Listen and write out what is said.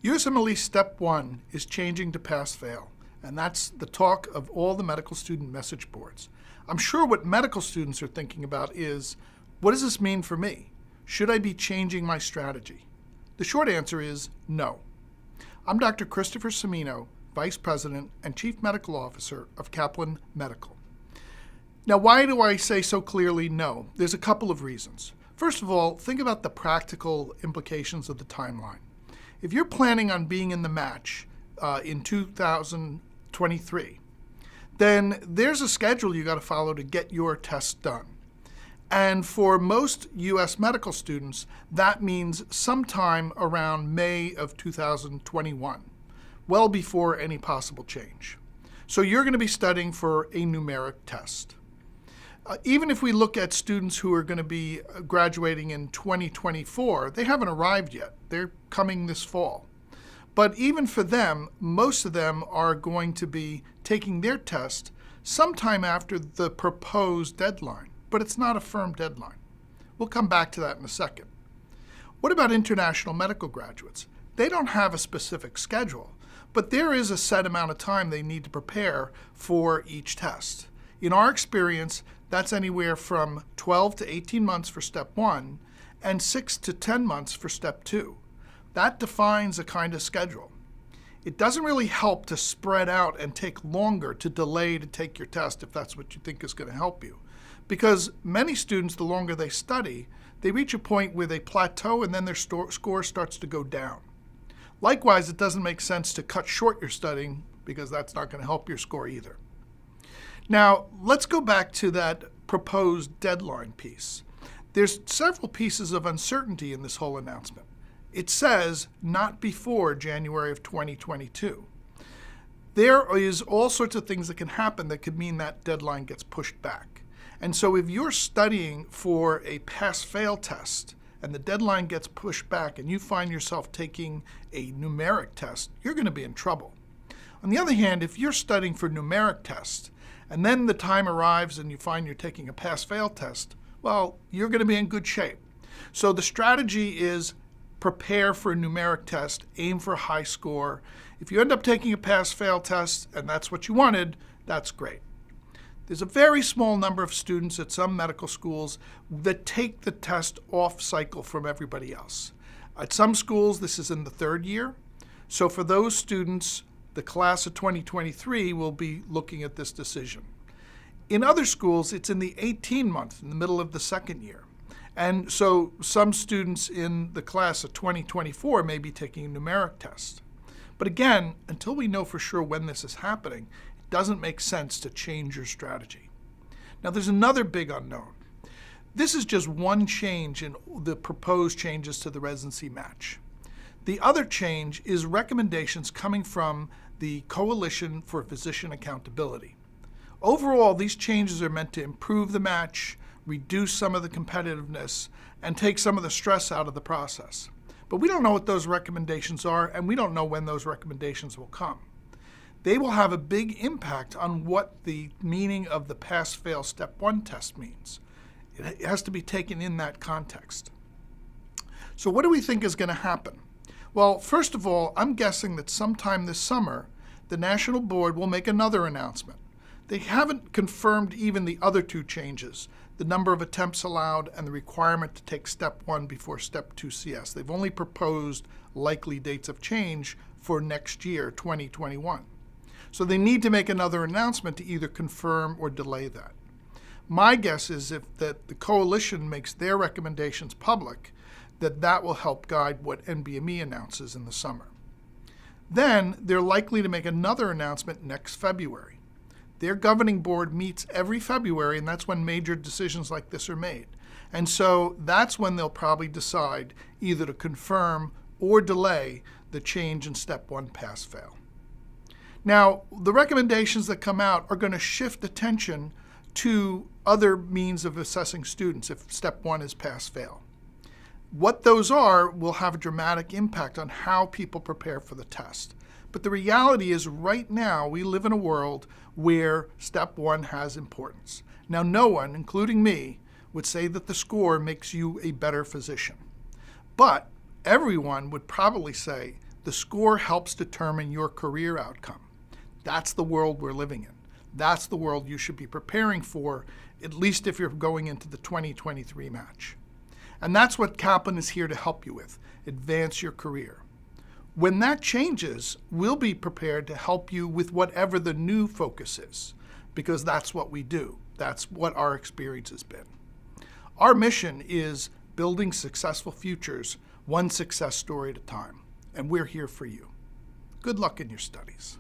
USMLE Step 1 is changing to pass-fail, and that's the talk of all the medical student message boards. I'm sure what medical students are thinking about is, what does this mean for me? Should I be changing my strategy? The short answer is no. I'm Dr. Christopher Cimino, Vice President and Chief Medical Officer of Kaplan Medical. Now, why do I say so clearly no? There's a couple of reasons. First of all, think about the practical implications of the timeline. If you're planning on being in the match in 2023, then there's a schedule you got to follow to get your test done. And for most U.S. medical students, that means sometime around May of 2021, well before any possible change. So you're going to be studying for a numeric test. Even if we look at students who are going to be graduating in 2024, they haven't arrived yet. They're coming this fall. But even for them, most of them are going to be taking their test sometime after the proposed deadline. But it's not a firm deadline. We'll come back to that in a second. What about international medical graduates? They don't have a specific schedule, but there is a set amount of time they need to prepare for each test. In our experience, that's anywhere from 12 to 18 months for Step 1 and 6 to 10 months for Step 2. That defines a kind of schedule. It doesn't really help to spread out and take longer to delay to take your test if that's what you think is going to help you. Because many students, the longer they study, they reach a point where they plateau and then their score starts to go down. Likewise, it doesn't make sense to cut short your studying because that's not going to help your score either. Now, let's go back to that proposed deadline piece. There's several pieces of uncertainty in this whole announcement. It says not before January of 2022. There is all sorts of things that can happen that could mean that deadline gets pushed back. And so if you're studying for a pass-fail test and the deadline gets pushed back and you find yourself taking a numeric test, you're going to be in trouble. On the other hand, if you're studying for numeric tests and then the time arrives and you find you're taking a pass-fail test, well, you're going to be in good shape. So the strategy is prepare for a numeric test, aim for a high score. If you end up taking a pass-fail test and that's what you wanted, that's great. There's a very small number of students at some medical schools that take the test off cycle from everybody else. At some schools, this is in the third year. So for those students, the class of 2023 will be looking at this decision. In other schools, it's in the 18-month, in the middle of the second year. And so some students in the class of 2024 may be taking a numeric test. But again, until we know for sure when this is happening, it doesn't make sense to change your strategy. Now there's another big unknown. This is just one change in the proposed changes to the residency match. The other change is recommendations coming from the Coalition for Physician Accountability. Overall, these changes are meant to improve the match, reduce some of the competitiveness, and take some of the stress out of the process. But we don't know what those recommendations are, and we don't know when those recommendations will come. They will have a big impact on what the meaning of the pass-fail Step 1 test means. It has to be taken in that context. So what do we think is going to happen? Well, first of all, I'm guessing that sometime this summer, the National Board will make another announcement. They haven't confirmed even the other two changes, the number of attempts allowed and the requirement to take Step 1 before Step 2 CS. They've only proposed likely dates of change for next year, 2021. So they need to make another announcement to either confirm or delay that. My guess is that the coalition makes their recommendations public, that will help guide what NBME announces in the summer. Then they're likely to make another announcement next February. Their governing board meets every February, and that's when major decisions like this are made. And so that's when they'll probably decide either to confirm or delay the change in Step 1 pass-fail. Now, the recommendations that come out are going to shift attention to other means of assessing students if Step 1 is pass-fail. What those are will have a dramatic impact on how people prepare for the test. But the reality is right now we live in a world where Step 1 has importance. Now no one, including me, would say that the score makes you a better physician. But everyone would probably say The score helps determine your career outcome. That's the world we're living in. That's the world you should be preparing for, at least if you're going into the 2023 match. And that's what Kaplan is here to help you with, advance your career. When that changes, we'll be prepared to help you with whatever the new focus is, because that's what we do. That's what our experience has been. Our mission is building successful futures, one success story at a time, and we're here for you. Good luck in your studies.